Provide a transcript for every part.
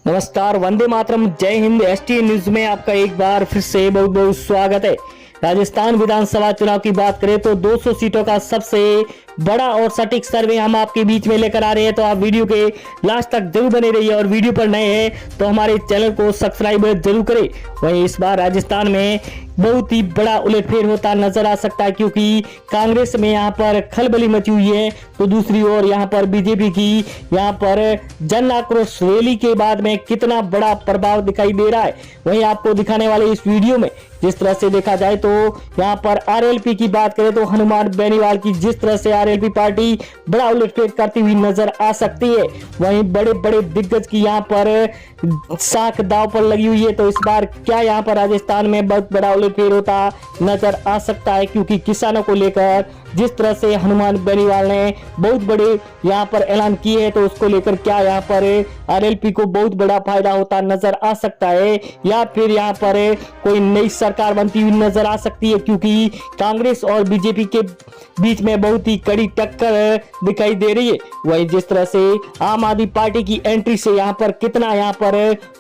नमस्कार, वंदे मातरम, जय Hind. ST news में आपका एक बार फिर से बहुत बहुत स्वागत है। राजस्थान विधानसभा चुनाव की बात करें तो 200 सीटों का सबसे बड़ा और सटीक सर्वे हम आपके बीच में लेकर आ रहे हैं, तो आप वीडियो के लास्ट तक जरूर बने रहिए और वीडियो पर नए हैं तो हमारे चैनल को सब्सक्राइब जरूर करें। वहीं इस बार राजस्थान में बहुत ही बड़ा उलटफेर होता नजर आ सकता है, क्योंकि कांग्रेस में यहाँ पर खलबली मची हुई है, तो दूसरी ओर यहाँ पर बीजेपी की यहाँ पर जन आक्रोश रैली के बाद में कितना बड़ा प्रभाव दिखाई दे रहा है वहीं आपको दिखाने वाले इस वीडियो में। जिस तरह से देखा जाए तो यहाँ पर आरएलपी की बात करें तो हनुमान बेनीवाल की जिस तरह से आरएलपी पार्टी बड़ा उलटफेर करती हुई नजर आ सकती है, वहीं बड़े बड़े दिग्गज की यहाँ पर साख दांव पर लगी हुई है। तो इस बार क्या यहाँ पर राजस्थान में बहुत बड़ा उलटफेर होता नजर आ सकता है, क्योंकि किसानों को लेकर जिस तरह से हनुमान बेनीवाल ने बहुत बड़े यहाँ पर ऐलान किए हैं, तो उसको लेकर क्या यहाँ पर आरएलपी को बहुत बड़ा फायदा होता नजर आ सकता है, या फिर यहाँ पर कोई नई सरकार बनती हुई नजर आ सकती है, क्योंकि कांग्रेस और बीजेपी के बीच में बहुत ही कड़ी टक्कर दिखाई दे रही है। वही जिस तरह से आम आदमी पार्टी की एंट्री से यहाँ पर कितना यहाँ पर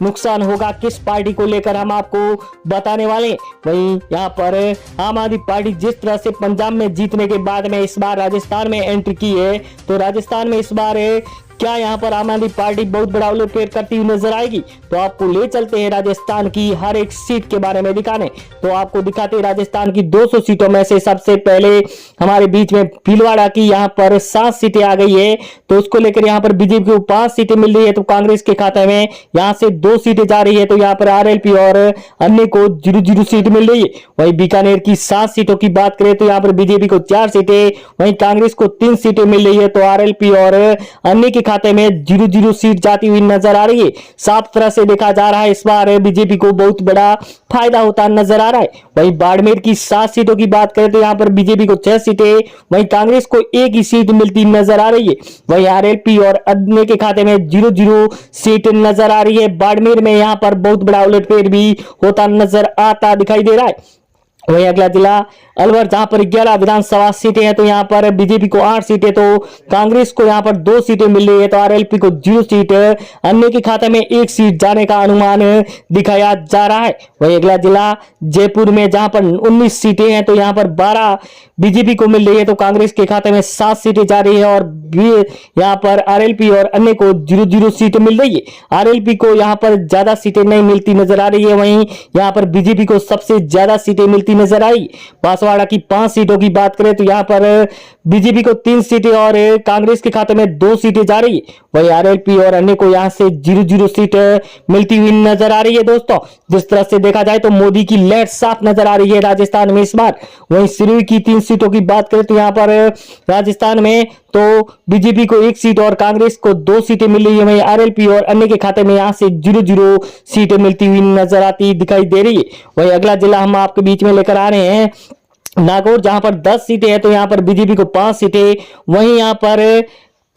नुकसान होगा किस पार्टी को लेकर हम आपको बताने वाले हैं। वहीं यहाँ पर आम आदमी पार्टी जिस तरह से पंजाब में जीतने के बाद में इस बार राजस्थान में एंट्री की है, तो राजस्थान में इस बार क्या यहाँ पर आम आदमी पार्टी बहुत बड़ा उलटफेर करती हुई नजर आएगी। तो आपको ले चलते हैं राजस्थान की हर एक सीट के बारे में दिखाने। तो आपको दिखाते हैं राजस्थान की 200 सीटों में से सबसे पहले हमारे बीच में भीलवाड़ा की यहाँ पर 7 सीटें आ गई है, तो उसको लेकर यहाँ पर बीजेपी को 5 सीटें मिल रही है, तो कांग्रेस के खाते में यहाँ से 2 सीटें जा रही है, तो यहाँ पर आरएलपी और अन्य को 0-0 सीट मिल रही है। वहीं बीकानेर की 7 सीटों की बात करें तो यहाँ पर बीजेपी को 4 सीटें, वहीं कांग्रेस को 3 सीटें मिल रही है, तो आरएलपी और अन्य के खाते में 0-0 सीट जाती हुई नजर आ रही है। साफ तरह से देखा जा रहा है इस बार बीजेपी को बहुत बड़ा फायदा होता नजर आ रहा है। वहीं बाड़मेर की 7 सीटों की बात करें तो यहाँ पर बीजेपी को 6 सीटें, वहीं कांग्रेस को 1 ही सीट मिलती नजर आ रही है। वहीं आरएलपी और अन्य के खाते में 0-0 सीट नजर आ रही है। बाड़मेर में यहाँ पर बहुत बड़ा उलटफेर भी होता नजर आता दिखाई दे रहा है। वहीं अगला जिला अलवर, जहां पर 11 विधानसभा सीटें हैं, तो यहां पर बीजेपी को 8 सीटें, तो कांग्रेस को यहां पर 2 सीटें मिल रही है, तो आरएलपी को 0 सीट, अन्य के खाते में 1 सीट जाने का अनुमान दिखाया जा रहा है। वहीं अगला जिला जयपुर में, जहां पर 19 सीटें हैं, तो यहां पर 12 बीजेपी को मिल रही है, तो कांग्रेस के खाते में 7 सीटें जा रही है, और यहां पर आरएलपी और अन्य को 0-0 सीट मिल रही है। आरएलपी को यहां पर ज्यादा सीटें नहीं मिलती नजर आ रही है, वहीं यहां पर बीजेपी को सबसे ज्यादा सीटें मिलती नजर आई। बांसवाड़ा की 5 सीटों की बात करें तो यहां पर बीजेपी को 3 सीटें और कांग्रेस के खाते में 2 सीटें जा रही है। वहीं आरएलपी और अन्य को यहां से 0-0 सीट मिलती हुई नजर आ रही है। दोस्तों, जिस तरह से देखा जाए तो मोदी की लहर साफ नजर आ रही है राजस्थान में इस बार। वहीं सिरोही की 3 सीटों की बात करें तो यहां पर राजस्थान में तो बीजेपी को 1 सीट और कांग्रेस को 2 सीटें मिल रही है। वहीं आरएलपी और अन्य के खाते में यहां से 0-0 सीटें मिलती हुई नजर आती दिखाई दे रही है। वहीं अगला जिला हम आपके बीच में लेकर आ रहे हैं नागौर, जहां पर 10 सीटें हैं, तो यहां पर बीजेपी को 5 सीटें, वहीं यहां पर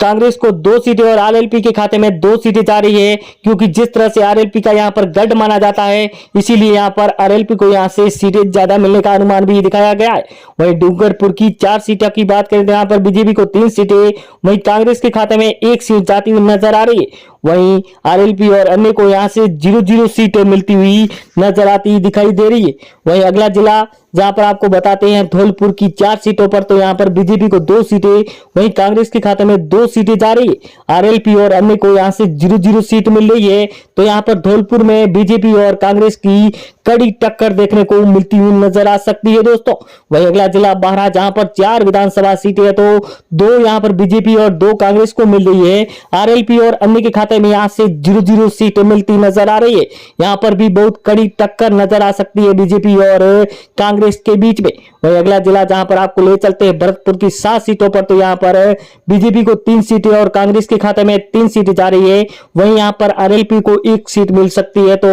कांग्रेस को 2 सीटें और आरएलपी के खाते में 2 सीटें जा रही है, क्योंकि जिस तरह से आरएलपी का यहां पर गढ़ माना जाता है, इसीलिए यहां पर आरएलपी को यहां से सीटें ज्यादा मिलने का अनुमान भी दिखाया गया है। वहीं डूंगरपुर की 4 सीटों की बात करें तो यहां पर बीजेपी को 3 सीटें, वहीं कांग्रेस के खाते में 1 सीट जाती हुई नजर आ रही है। वहीं आरएलपी और अन्य को यहां से 0-0 सीटें मिलती हुई नजर आती दिखाई दे रही है। वहीं अगला जिला जहां पर आपको बताते हैं धौलपुर की 4 सीटों पर, तो यहां पर बीजेपी को 2 सीटें, वहीं कांग्रेस के खाते में 2 सीटें जा रही है। आरएलपी और अन्य को यहां से 0-0 सीट मिल रही है, तो यहां पर धौलपुर में बीजेपी और कांग्रेस की कड़ी टक्कर देखने को मिलती हुई नजर आ सकती है। दोस्तों, वहीं अगला जिला बाहरा, जहां पर 4 विधानसभा सीटें है, तो 2 यहां पर बीजेपी और 2 कांग्रेस को मिल रही है। आरएलपी और अन्य के खाते में यहां से 0-0 सीट मिलती नजर आ रही है। यहां पर भी बहुत कड़ी टक्कर नजर आ सकती है बीजेपी और कांग्रेस के बीच में। वहीं अगला जिला जहां पर आपको ले चलते हैं भरतपुर की 7 सीटों पर, तो यहां पर बीजेपी को 3 सीटें और कांग्रेस के खाते में 3 सीटें जा रही है। वहीं यहां पर आरएलपी को 1 सीट मिल सकती है, तो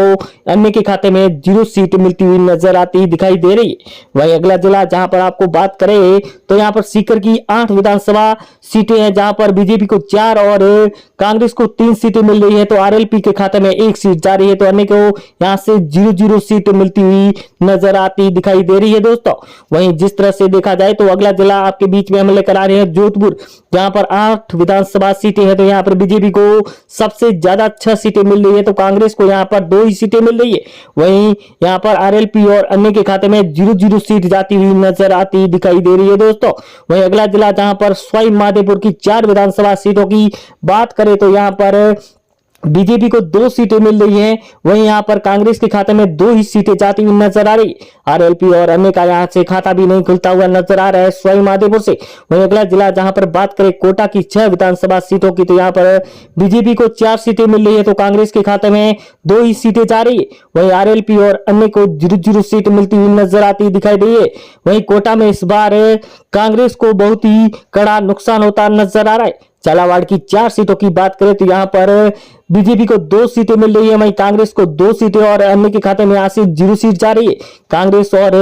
अन्य के खाते में 0 जीरो सीट मिलती हुई नजर आती दिखाई दे रही है। वहीं अगला जिला जहां पर आपको बात करें तो यहां पर सीकर की 8 विधानसभा सीटें हैं, जहां पर बीजेपी को 4 और कांग्रेस को 3 सीटें मिल रही है। तो आरएलपी के खाते में 1 सीट जा रही है, तो अन्य को यहां से 0-0 सीट मिलती हुई नजर आती दिखाई दे रही है दोस्तों। वहीं जिस तरह से देखा जाए तो अगला जिला आपके बीच में हम लेकर आ रहे हैं जोधपुर, जहां पर 8 विधानसभा सीटें हैं। तो यहां पर बीजेपी को सबसे ज्यादा 6 सीटें मिल रही है, तो कांग्रेस को यहां पर 2 ही सीटें मिल रही है। वहीं यहां पर आरएलपी और अन्य के खाते में 0-0 सीट जाती हुई नजर आती दिखाई दे रही है दोस्तों। वहीं अगला जिला जहां पर सवाई माधोपुर की 4 विधानसभा सीटों की बात करें तो यहां पर बीजेपी को 2 सीटें मिल रही हैं। वहीं यहां पर कांग्रेस के खाते में 2 ही सीटें जाती हुई नजर आ रही। आरएलपी और अन्य का यहां से खाता भी नहीं खुलता हुआ नजर आ रहा है सवाई माधोपुर से। वहीं अगला जिला जहां पर बात करें कोटा की 6 विधानसभा सीटों की, तो यहां पर बीजेपी को 4 सीटें मिल रही है, तो कांग्रेस के खाते में 2 ही सीटें जा रही है। वहीं आरएलपी और अन्य को 0-0 सीट मिलती हुई नजर आती दिखाई दे रही है। वहीं कोटा में इस बार कांग्रेस को बहुत ही कड़ा नुकसान होता नजर आ रहा है। झालावाड़ की 4 सीटों की बात करें तो यहां पर बीजेपी को 2 सीटें मिल रही है, वहीं कांग्रेस को 2 सीटें और अन्य के खाते में यहां से 0 सीट जा रही है। कांग्रेस और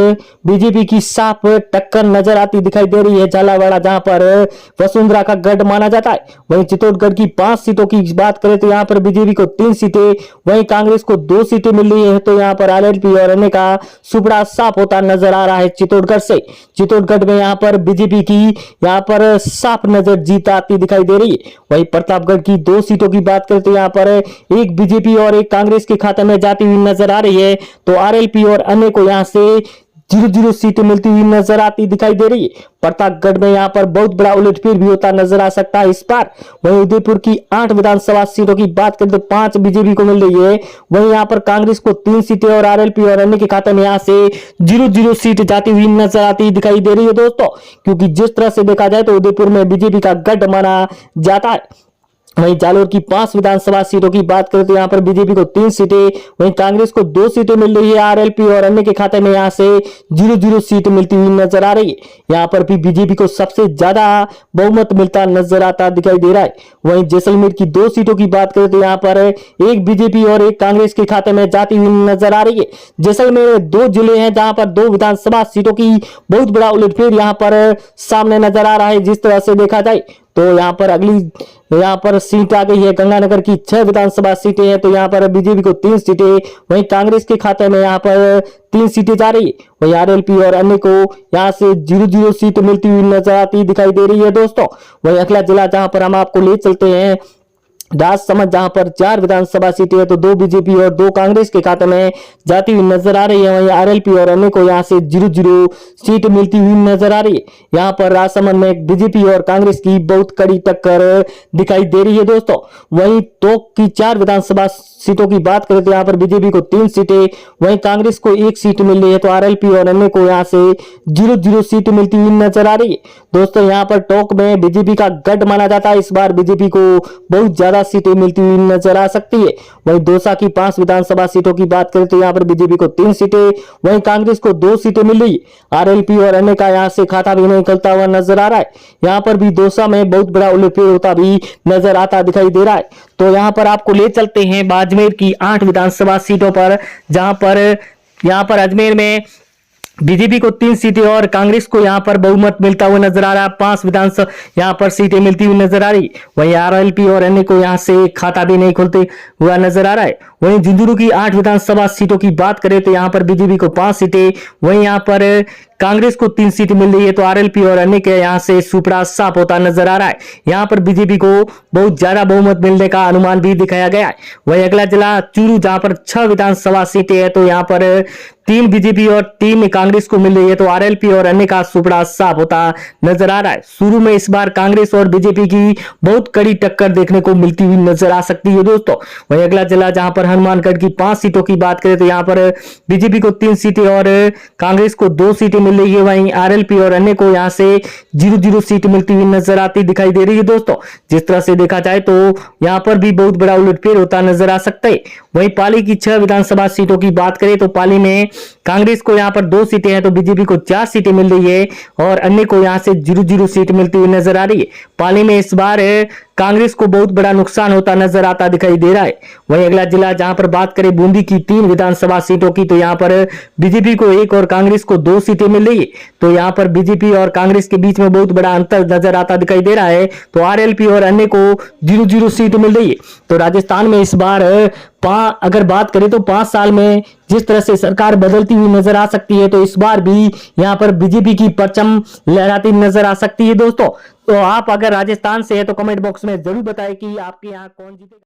बीजेपी की साफ टक्कर नजर आती दिखाई दे रही है झालावाड़, जहां पर वसुंधरा का गढ़ माना जाता है। वहीं चित्तौड़गढ़ की 5 सीटों की बात करें तो यहां पर बीजेपी को 3 सीटें, वहीं कांग्रेस को 2 सीटें मिल रही है। तो यहां पर आरएलपी और अन्य का सुपड़ा साफ होता नजर आ रहा है चित्तौड़गढ़ से। चित्तौड़गढ़ में यहां पर बीजेपी की यहां पर साफ नजर जीत आती दिखाई दे रही है। वहीं प्रतापगढ़ की 2 सीटों की बात करें तो यहां पर एक बीजेपी और एक कांग्रेस के खाते में जाती हुई नजर आ रही है। तो आरएलपी और अन्य को यहां से 0-0 सीटें मिलती हुई नजर आती दिखाई दे रही है। प्रतापगढ़ में यहां पर बहुत बड़ा उलटफेर भी होता नजर आ सकता है इस बार। वहीं उदयपुर की 8 विधानसभा सीटों की बात करें तो 5 बीजेपी को मिल रही है। वहीं यहां पर कांग्रेस को 3 सीटें और आरएलपी और अन्य के खाते में यहां से 0-0 सीट जाती हुई नजर आती दिखाई दे रही है दोस्तों। क्योंकि जिस तरह से देखा जाए तो उदयपुर में बीजेपी का गढ़ माना जाता है। वहीं जालोर की 5 विधानसभा सीटों की बात करें तो यहां पर बीजेपी को 3 सीटें, वहीं कांग्रेस को 2 सीटें मिल रही है। आरएलपी और अन्य के खाते में यहां से 0-0 सीट मिलती हुई नजर आ रही है। यहां पर भी बीजेपी को सबसे ज्यादा बहुमत मिलता नजर आता दिखाई दे रहा है। वहीं जैसलमेर की 2 सीटों की बात करें तो यहां पर एक बीजेपी और एक कांग्रेस के खाते में जाती हुई नजर आ रही है। जैसलमेर में 2 जिले हैं जहां पर 2 विधानसभा सीटों की बहुत बड़ा उलटफेर यहां पर सामने नजर आ रहा है। जिस तरह से देखा जाए तो यहां पर यहां पर सीट आ गई है गंगानगर की 6 विधानसभा सीटें हैं। तो यहां पर बीजेपी को 3 सीटें, वहीं कांग्रेस के खाते में यहां पर 3 सीटें जा रही है। वहीं आरएलपी और अन्य को यहां से 0-0 सीट मिलती हुई नजर आती दिखाई दे रही है दोस्तों। वहीं अगला जिला जहां पर हम आपको ले चलते हैं राजसमंद, जहां पर 4 विधानसभा सीटें है, तो 2 बीजेपी और 2 कांग्रेस के खाते में जाती हुई नजर आ रही है। वहीं आरएलपी और अन्य को यहां से 0-0 सीट मिलती हुई नजर आ रही है। यहां पर राजसमंद में बीजेपी और कांग्रेस की बहुत कड़ी टक्कर दिखाई दे रही है दोस्तों। वहीं टोंक की 4 विधानसभा सीटों की बात करें तो यहां पर बीजेपी को 3 सीटें, वहीं कांग्रेस को 1 सीट मिल रही है। तो आरएलपी और अन्य को यहां से 0-0 सीट मिलती हुई नजर आ रही है दोस्तों। यहां पर टोंक में बीजेपी का गढ़ माना जाता है। इस बार बीजेपी को बहुत ज्यादा सीटें मिलती हुई नजर आ सकती है। वहीं दौसा की 5 विधानसभा सीटों की बात करें तो यहां पर बीजेपी को 3 सीटें, वहीं कांग्रेस को 2 सीटें मिल रही। आरएलपी और अन्य का यहां से खाता भी नहीं खुलता हुआ नजर आ रहा है। यहां पर भी दौसा में बहुत बड़ा उलटफेर होता भी नजर आता दिखाई दे रहा है। तो यहां पर आपको ले चलते हैं बाड़मेर की 8 विधानसभा सीटों पर, जहां पर यहां पर अजमेर में बीजेपी को 3 सीटें और कांग्रेस को यहां पर बहुमत मिलता हुआ नजर आ रहा है। 5 विधानसभा यहां पर सीटें मिलती हुई नजर आ रही। वहीं आरएलपी और अन्य को यहां से खाता भी नहीं खुलते हुआ नजर आ रहा है। वहीं झुंझुनू की 8 विधानसभा सीटों की बात करें तो यहां पर बीजेपी को 5 सीटें, वहीं यहां पर कांग्रेस को 3 सीटें मिल रही है। तो आरएलपी और अन्य के यहां से सुपड़ा साफ होता नजर आ रहा है। यहां पर बीजेपी को बहुत ज्यादा बहुमत मिलने का अनुमान भी दिखाया गया है। वहीं अगला जिला चूरू, जहां पर 6 विधानसभा सीटें है, तो यहां पर 3 बीजेपी और 3 कांग्रेस को मिल रही है। तो आरएलपी और अन्य का सुपड़ा साफ होता नजर आ रहा है। शुरू में इस बार कांग्रेस और बीजेपी की बहुत कड़ी टक्कर देखने को मिलती हुई नजर आ सकती है दोस्तों। वहीं अगला जिला जहां पर हनुमानगढ़ की 5 सीटों की बात करें तो यहां पर बीजेपी को 3 सीटें और कांग्रेस को 2 सीटें मिल रही है। वहीं आरएलपी और अन्य को यहां से 0-0 सीट मिलती हुई नजर आती दिखाई दे रही है दोस्तों। जिस तरह से देखा जाए तो यहां पर भी बहुत बड़ा उलटफेर होता नजर आ सकता है। वहीं पाली की 6 विधानसभा सीटों की बात करें तो पाली में कांग्रेस को यहां पर 2 सीटें हैं, तो बीजेपी को 4 सीटें मिल रही है और अन्य को यहां से 0-0 सीट मिलती हुई नजर आ रही है। पाली में इस बार कांग्रेस को बहुत बड़ा नुकसान होता नजर आता दिखाई दे रहा है। वहीं अगला जिला जहां पर बात करें बूंदी की 3 विधानसभा सीटों की, तो यहां पर बीजेपी को 1 और कांग्रेस को 2 सीटें मिल रही है। तो यहां पर बीजेपी और कांग्रेस के बीच में बहुत बड़ा अंतर नजर आता दिखाई दे रहा है। तो आरएलपी और अन्य को 0-0 सीट मिल रही है। तो राजस्थान में इस बार अगर बात करें तो 5 साल में जिस तरह से सरकार बदलती हुई नजर आ सकती है, तो इस बार भी यहां पर बीजेपी की परचम लहराती नजर आ सकती है दोस्तों। तो आप अगर राजस्थान से है तो कमेंट बॉक्स में जरूर बताएं कि आपके यहाँ कौन जीतेगा।